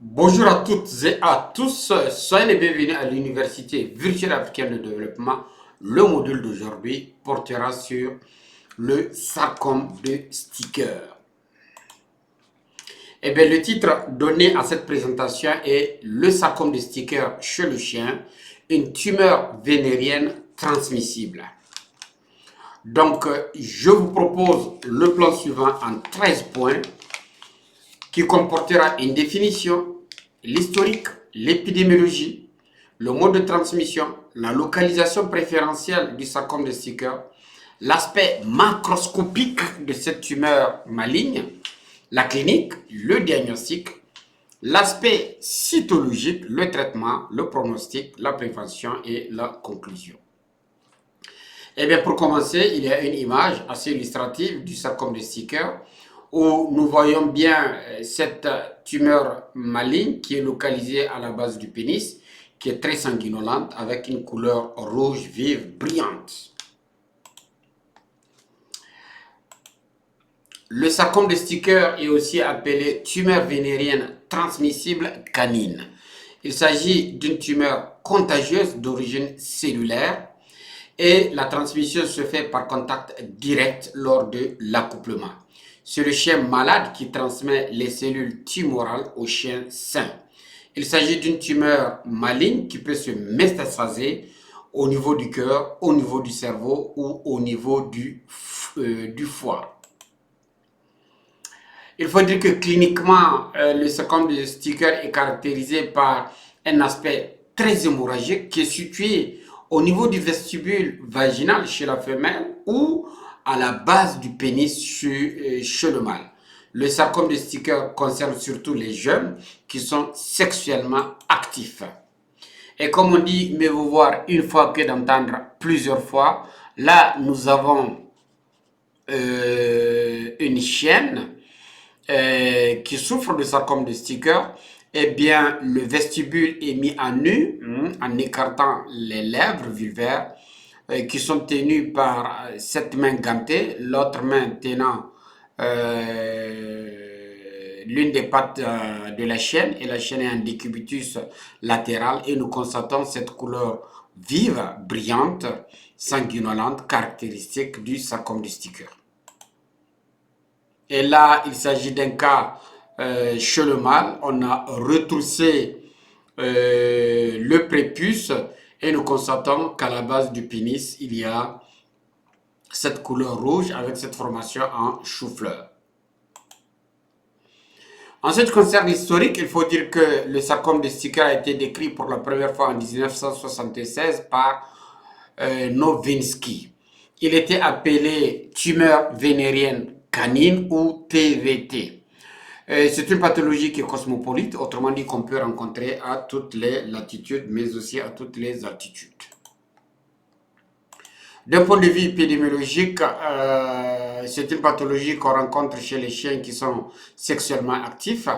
Bonjour à toutes et à tous, soyez les bienvenus à l'Université virtuelle africaine de développement. Le module d'aujourd'hui portera sur le sarcome de Sticker. Eh bien, le titre donné à cette présentation est le sarcome de Sticker chez le chien, une tumeur vénérienne transmissible. Donc, je vous propose le plan suivant en 13 points qui comportera une définition, l'historique, l'épidémiologie, le mode de transmission, la localisation préférentielle du sarcome de Sticker, l'aspect macroscopique de cette tumeur maligne, la clinique, le diagnostic, l'aspect cytologique, le traitement, le pronostic, la prévention et la conclusion. Eh bien, pour commencer, il y a une image assez illustrative du sarcome de Sticker où nous voyons bien cette tumeur maligne qui est localisée à la base du pénis, qui est très sanguinolente avec une couleur rouge vive brillante. Le sarcome de Sticker est aussi appelé tumeur vénérienne transmissible canine. Il s'agit d'une tumeur contagieuse d'origine cellulaire et la transmission se fait par contact direct lors de l'accouplement. C'est le chien malade qui transmet les cellules tumorales au chien sain. Il s'agit d'une tumeur maligne qui peut se métastaser au niveau du cœur, au niveau du cerveau ou au niveau du foie. Il faut dire que cliniquement, le sarcome de Sticker est caractérisé par un aspect très hémorragique qui est situé au niveau du vestibule vaginal chez la femelle ou à la base du pénis chez le mâle. Le sarcome de Sticker concerne surtout les jeunes qui sont sexuellement actifs. Et comme on dit, mieux vaut voir une fois que d'entendre plusieurs fois. Là, nous avons une chienne qui souffre de sarcome de Sticker. Eh bien, le vestibule est mis à nu en écartant les lèvres vulvaires qui sont tenues par cette main gantée, l'autre main tenant l'une des pattes de la chienne, et la chienne est en décubitus latéral, et nous constatons cette couleur vive, brillante, sanguinolente, caractéristique du sarcome de Sticker. Et là, il s'agit d'un cas chez le mâle. On a retroussé le prépuce et nous constatons qu'à la base du pénis, il y a cette couleur rouge avec cette formation en chou-fleur. En ce qui concerne l'historique, il faut dire que le sarcome de Sticker a été décrit pour la première fois en 1976 par Nowinski. Il était appelé tumeur vénérienne canine ou TVT. C'est une pathologie qui est cosmopolite, autrement dit qu'on peut rencontrer à toutes les latitudes, mais aussi à toutes les altitudes. D'un point de vue épidémiologique, c'est une pathologie qu'on rencontre chez les chiens qui sont sexuellement actifs.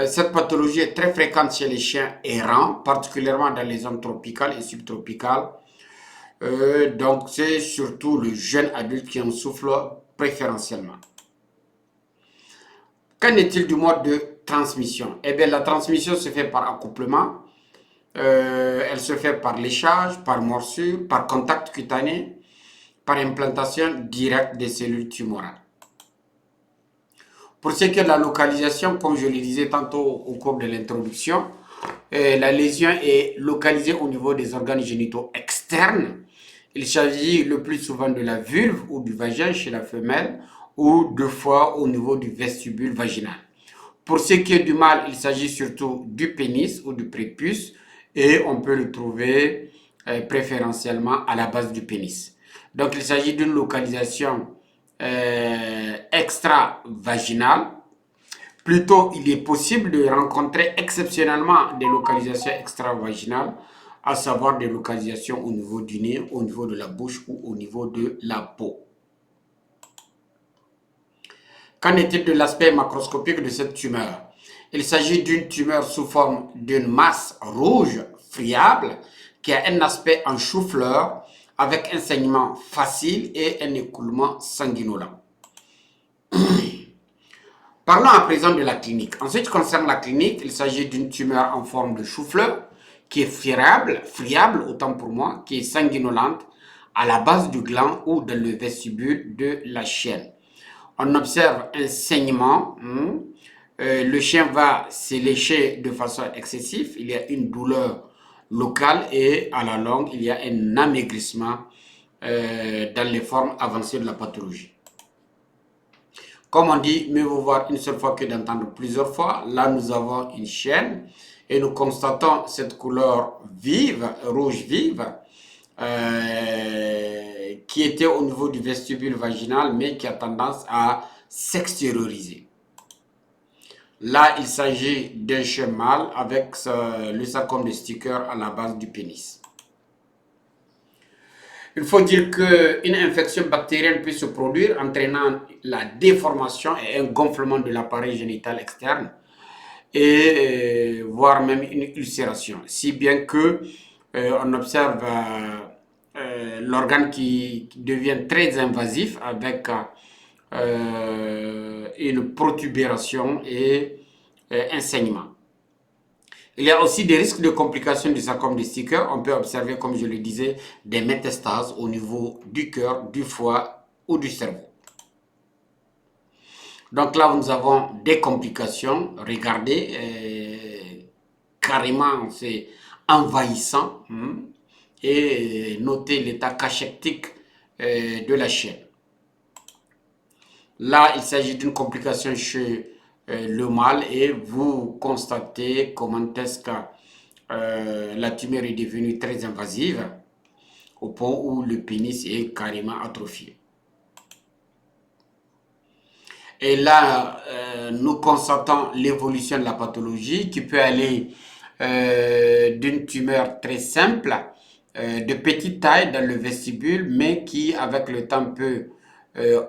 Cette pathologie est très fréquente chez les chiens errants, particulièrement dans les zones tropicales et subtropicales. Donc, c'est surtout le jeune adulte qui en souffre préférentiellement. Qu'en est-il du mode de transmission? Eh bien, la transmission se fait par accouplement. Elle se fait par léchage, par morsure, par contact cutané, par implantation directe des cellules tumorales. Pour ce qui est de la localisation, comme je le disais tantôt au cours de l'introduction, la lésion est localisée au niveau des organes génitaux externes. Il s'agit le plus souvent de la vulve ou du vagin chez la femelle ou deux fois au niveau du vestibule vaginal. Pour ce qui est du mâle, il s'agit surtout du pénis ou du prépuce et on peut le trouver préférentiellement à la base du pénis. Donc il s'agit d'une localisation extra-vaginale. Plutôt, il est possible de rencontrer exceptionnellement des localisations extra-vaginales, à savoir des localisations au niveau du nez, au niveau de la bouche ou au niveau de la peau. Qu'en est-il de l'aspect macroscopique de cette tumeur? Il s'agit d'une tumeur sous forme d'une masse rouge friable qui a un aspect en chou-fleur avec un saignement facile et un écoulement sanguinolent. Parlons à présent de la clinique. En ce qui concerne la clinique, il s'agit d'une tumeur en forme de chou-fleur qui est friable, autant pour moi, qui est sanguinolente à la base du gland ou dans le vestibule de la chienne. On observe un saignement. Le chien va se lécher de façon excessive. Il y a une douleur locale et à la longue, il y a un amaigrissement dans les formes avancées de la pathologie. Comme on dit, mieux vaut voir une seule fois que d'entendre plusieurs fois. Là, nous avons une chienne et nous constatons cette couleur vive, rouge vive, qui était au niveau du vestibule vaginal, mais qui a tendance à s'extérioriser. Là, il s'agit d'un chien mâle avec le sarcome de Sticker à la base du pénis. Il faut dire qu'une infection bactérienne peut se produire entraînant la déformation et un gonflement de l'appareil génital externe et voire même une ulcération. Si bien que on observe l'organe qui devient très invasif avec une protubération et un saignement. Il y a aussi des risques de complications du sarcome de Sticker. On peut observer, comme je le disais, des métastases au niveau du cœur, du foie ou du cerveau. Donc là, nous avons des complications. Regardez, carrément, c'est envahissant. Et notez l'état cachectique de la chienne. Là, il s'agit d'une complication chez le mâle et vous constatez comment est-ce que la tumeur est devenue très invasive au point où le pénis est carrément atrophié. Et là, nous constatons l'évolution de la pathologie qui peut aller d'une tumeur très simple, de petite taille dans le vestibule, mais qui avec le temps peut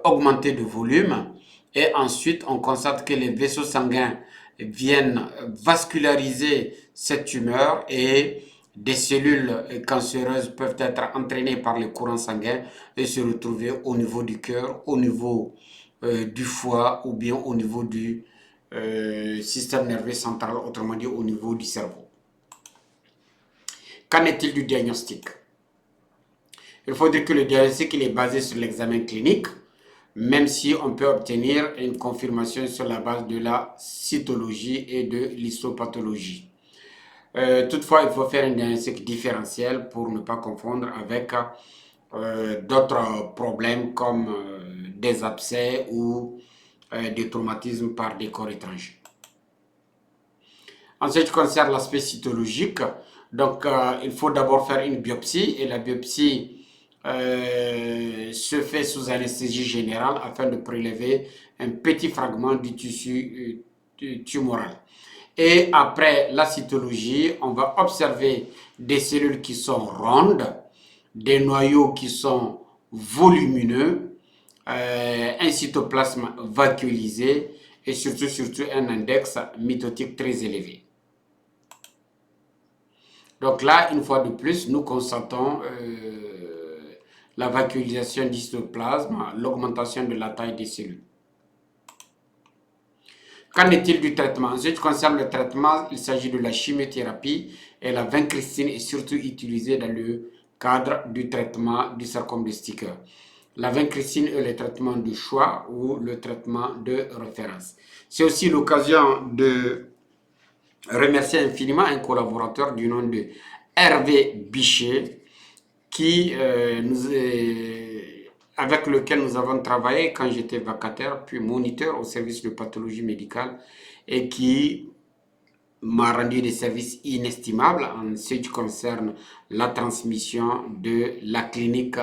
augmenter de volume. Et ensuite, on constate que les vaisseaux sanguins viennent vasculariser cette tumeur et des cellules cancéreuses peuvent être entraînées par les courants sanguins et se retrouver au niveau du cœur, au niveau du foie ou bien au niveau du système nerveux central, autrement dit au niveau du cerveau. Qu'en est-il du diagnostic? Il faut dire que le diagnostic il est basé sur l'examen clinique, même si on peut obtenir une confirmation sur la base de la cytologie et de l'histopathologie. Toutefois, il faut faire un diagnostic différentiel pour ne pas confondre avec d'autres problèmes comme des abcès ou des traumatismes par des corps étrangers. En ce qui concerne l'aspect cytologique, donc il faut d'abord faire une biopsie et la biopsie se fait sous anesthésie générale afin de prélever un petit fragment du tissu tumoral. Et après la cytologie, on va observer des cellules qui sont rondes, des noyaux qui sont volumineux, un cytoplasme vacuolisé et surtout un index mitotique très élevé. Donc là, une fois de plus, nous constatons la vacuolisation du cytoplasme, l'augmentation de la taille des cellules. Qu'en est-il du traitement? En ce qui concerne le traitement, il s'agit de la chimiothérapie et la vincristine est surtout utilisée dans le cadre du traitement du sarcome de Sticker. La vincristine est le traitement de choix ou le traitement de référence. C'est aussi l'occasion de remercier infiniment un collaborateur du nom de Hervé Bichet qui avec lequel nous avons travaillé quand j'étais vacataire, puis moniteur au service de pathologie médicale et qui m'a rendu des services inestimables en ce qui concerne la transmission de la clinique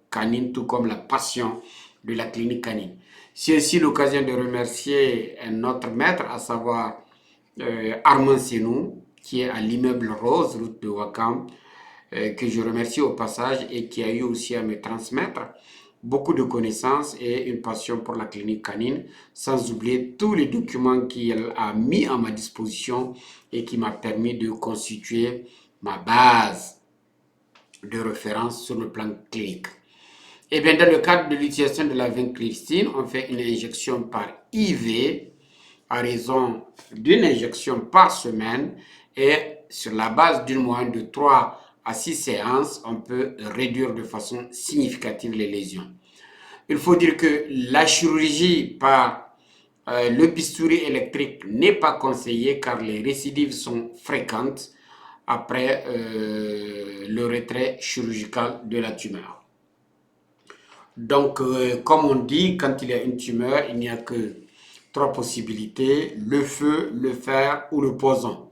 canine, tout comme la passion de la clinique canine. C'est aussi l'occasion de remercier notre maître, à savoir Armand Senou, qui est à l'immeuble Rose, route de Ouakam, que je remercie au passage et qui a eu aussi à me transmettre beaucoup de connaissances et une passion pour la clinique canine, sans oublier tous les documents qu'il a mis à ma disposition et qui m'a permis de constituer ma base de référence sur le plan clinique. Et bien, dans le cadre de l'utilisation de la vincristine, on fait une injection par IV à raison d'une injection par semaine et sur la base d'une moyenne de 3 à 6 séances, on peut réduire de façon significative les lésions. Il faut dire que la chirurgie par le bistouri électrique n'est pas conseillée car les récidives sont fréquentes après le retrait chirurgical de la tumeur. Donc, comme on dit, quand il y a une tumeur, il n'y a que 3 possibilités, le feu, le fer ou le poison.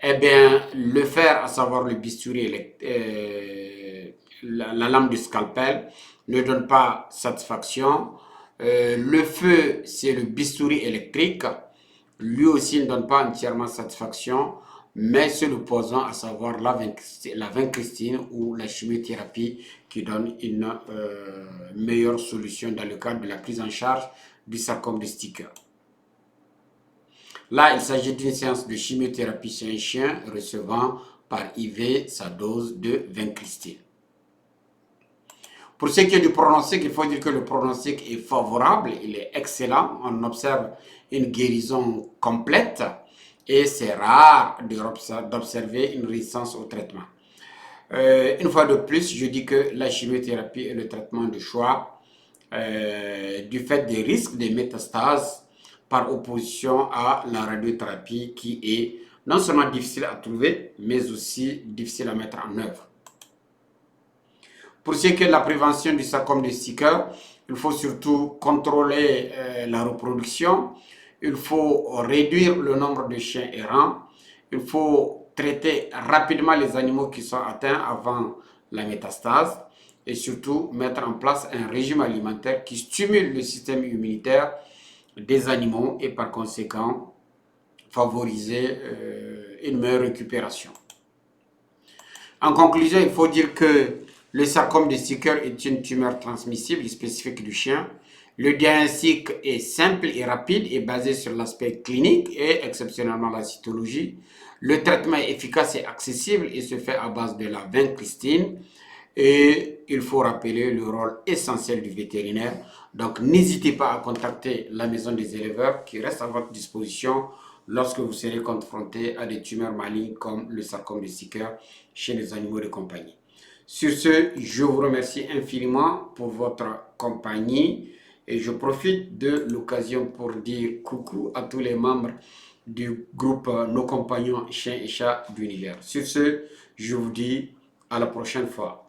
Eh bien, le fer, à savoir le bistouri, la lame du scalpel, ne donne pas satisfaction. Le feu, c'est le bistouri électrique. Lui aussi ne donne pas entièrement satisfaction, mais c'est le poison, à savoir la vincristine ou la chimiothérapie qui donne une meilleure solution dans le cadre de la prise en charge du sarcome de Sticker. Là, il s'agit d'une séance de chimiothérapie chez un chien recevant par IV sa dose de vincristine. Pour ce qui est du pronostic, il faut dire que le pronostic est favorable, il est excellent. On observe une guérison complète et c'est rare d'observer une résistance au traitement. Une fois de plus, je dis que la chimiothérapie est le traitement de choix du fait des risques de métastases par opposition à la radiothérapie qui est non seulement difficile à trouver, mais aussi difficile à mettre en œuvre. Pour ce qui est de la prévention du sarcome de Sticker, il faut surtout contrôler la reproduction, il faut réduire le nombre de chiens errants, il faut traiter rapidement les animaux qui sont atteints avant la métastase et surtout mettre en place un régime alimentaire qui stimule le système immunitaire des animaux et par conséquent favoriser une meilleure récupération. En conclusion, il faut dire que le sarcome de Sticker est une tumeur transmissible spécifique du chien. Le diagnostic est simple et rapide et basé sur l'aspect clinique et exceptionnellement la cytologie. Le traitement est efficace et accessible et se fait à base de la vincristine. Et il faut rappeler le rôle essentiel du vétérinaire. Donc n'hésitez pas à contacter la maison des éleveurs qui reste à votre disposition lorsque vous serez confronté à des tumeurs malignes comme le sarcome de Sticker chez les animaux de compagnie. Sur ce, je vous remercie infiniment pour votre compagnie et je profite de l'occasion pour dire coucou à tous les membres du groupe Nos Compagnons Chiens et Chats d'Univers. Sur ce, je vous dis à la prochaine fois.